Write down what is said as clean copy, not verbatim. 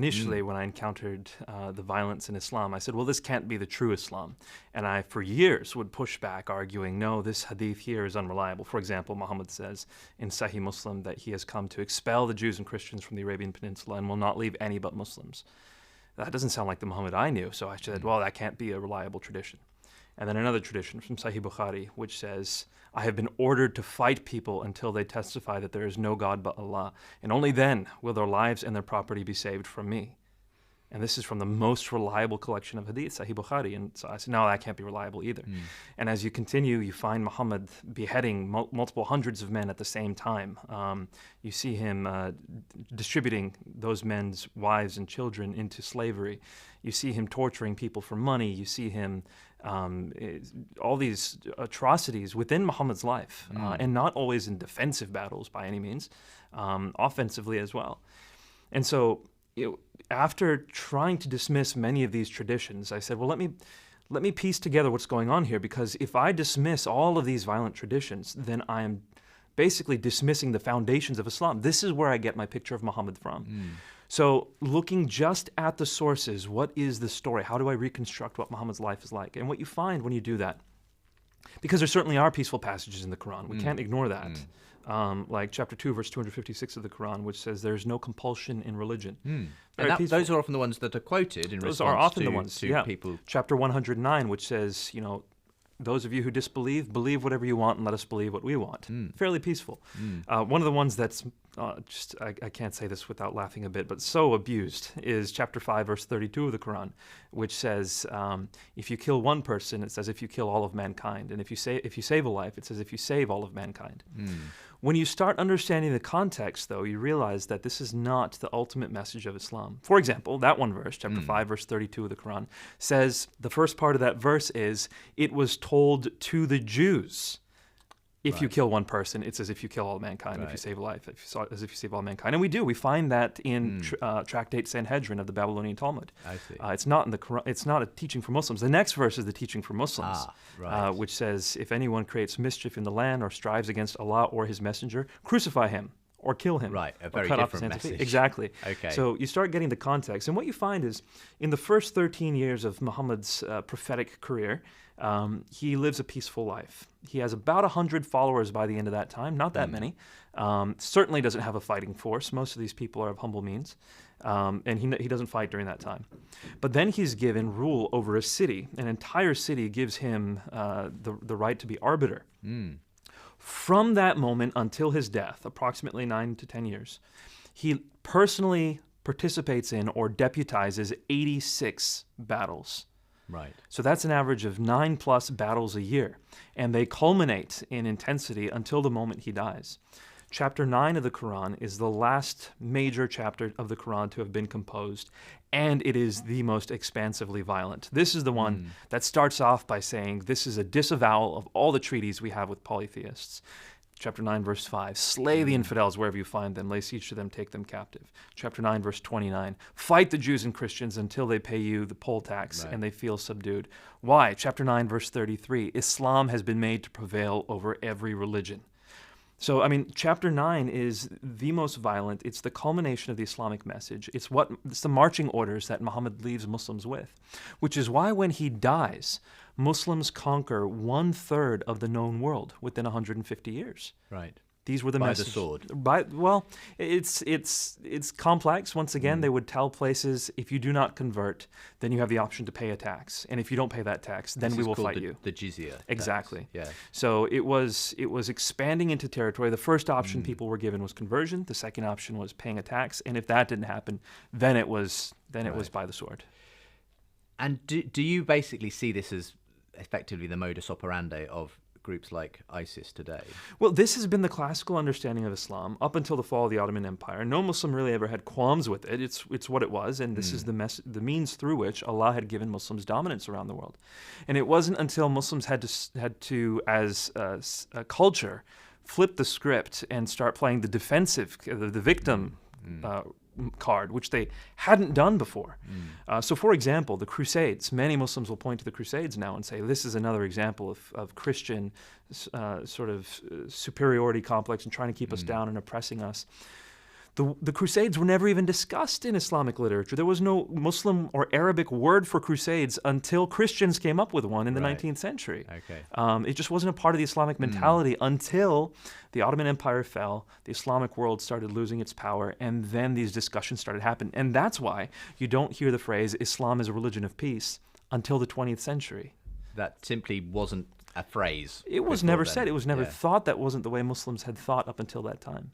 Initially, when I encountered the violence in Islam, I said, well, this can't be the true Islam. And I, for years, would push back, arguing, no, this hadith here is unreliable. For example, Mohamed says in Sahih Muslim that he has come to expel the Jews and Christians from the Arabian Peninsula and will not leave any but Muslims. That doesn't sound like the Mohammed I knew, so I said, well, that can't be a reliable tradition. And then another tradition from Sahih Bukhari, which says, I have been ordered to fight people until they testify that there is no God but Allah, and only then will their lives and their property be saved from me. And this is from the most reliable collection of hadith, Sahih Bukhari. And so I said, no, that can't be reliable either. And as you continue, you find Muhammad beheading multiple hundreds of men at the same time. You see him distributing those men's wives and children into slavery. You see him torturing people for money. You see him all these atrocities within Muhammad's life, and not always in defensive battles by any means, offensively as well. And so, after trying to dismiss many of these traditions, I said, well, let me piece together what's going on here, because if I dismiss all of these violent traditions, then I am basically dismissing the foundations of Islam. This is where I get my picture of Muhammad from. So looking just at the sources, what is the story? How do I reconstruct what Muhammad's life is like? And what you find when you do that, because there certainly are peaceful passages in the Quran, we can't ignore that. Like chapter 2, verse 256 of the Quran, which says there's no compulsion in religion. And those are often the ones that are quoted in those response are often to, the ones, to people. Chapter 109, which says, those of you who disbelieve, believe whatever you want and let us believe what we want. Fairly peaceful. One of the ones that's I can't say this without laughing a bit, but so abused is chapter 5, verse 32 of the Quran, which says, if you kill one person, it says if you kill all of mankind. And if you save a life, it says if you save all of mankind. When you start understanding the context, though, you realize that this is not the ultimate message of Islam. For example, that one verse, chapter 5, verse 32 of the Quran, says, the first part of that verse is, it was told to the Jews. If you kill one person, it says if you kill all mankind, if you save a life, if you save all mankind. And we do. We find that in tractate San Hedrin of the Babylonian Talmud. I see. It's not in the Quran, it's not a teaching for Muslims. The next verse is the teaching for Muslims, which says, if anyone creates mischief in the land or strives against Allah or his messenger, crucify him or kill him. Right, a very cut off different his hands. message. Exactly. Okay. So you start getting the context. And what you find is, in the first 13 years of Muhammad's prophetic career, he lives a peaceful life. He has about 100 followers by the end of that time, not that many. Certainly doesn't have a fighting force. Most of these people are of humble means. And he doesn't fight during that time. But then he's given rule over a city. An entire city gives him the right to be arbiter. From that moment until his death, approximately 9 to 10 years, he personally participates in or deputizes 86 battles. Right. So that's an average of 9+ battles a year. And they culminate in intensity until the moment he dies. Chapter 9 of the Quran is the last major chapter of the Quran to have been composed, and it is the most expansively violent. This is the one that starts off by saying, this is a disavowal of all the treaties we have with polytheists. Chapter 9, verse 5, slay the infidels wherever you find them, lay siege to them, take them captive. Chapter 9, verse 29, fight the Jews and Christians until they pay you the poll tax and they feel subdued. Why? Chapter 9, verse 33, Islam has been made to prevail over every religion. So, I mean, chapter 9 is the most violent. It's the culmination of the Islamic message. It's the marching orders that Muhammad leaves Muslims with, which is why when he dies, Muslims conquer 1/3 of the known world within 150 years. Right. These were the messages. By the sword. Well, it's complex. Once again, they would tell places, if you do not convert, then you have the option to pay a tax, and if you don't pay that tax, then we will fight you. The jizya. Exactly. Yeah. So it was expanding into territory. The first option people were given was conversion. The second option was paying a tax, and if that didn't happen, then it was by the sword. And do you basically see this as effectively the modus operandi of groups like ISIS today? Well, this has been the classical understanding of Islam up until the fall of the Ottoman Empire. No Muslim really ever had qualms with it. It's what it was, and this is the means through which Allah had given Muslims dominance around the world. And it wasn't until Muslims had to as a culture, flip the script and start playing the defensive, the victim card, which they hadn't done before. So, for example, the Crusades. Many Muslims will point to the Crusades now and say, this is another example of Christian sort of superiority complex and trying to keep us down and oppressing us. The Crusades were never even discussed in Islamic literature. There was no Muslim or Arabic word for Crusades until Christians came up with one in the 19th century. Okay. It just wasn't a part of the Islamic mentality until the Ottoman Empire fell, the Islamic world started losing its power, and then these discussions started happening. And that's why you don't hear the phrase, Islam is a religion of peace, until the 20th century. That simply wasn't a phrase. It was never said. It was never thought. That wasn't the way Muslims had thought up until that time.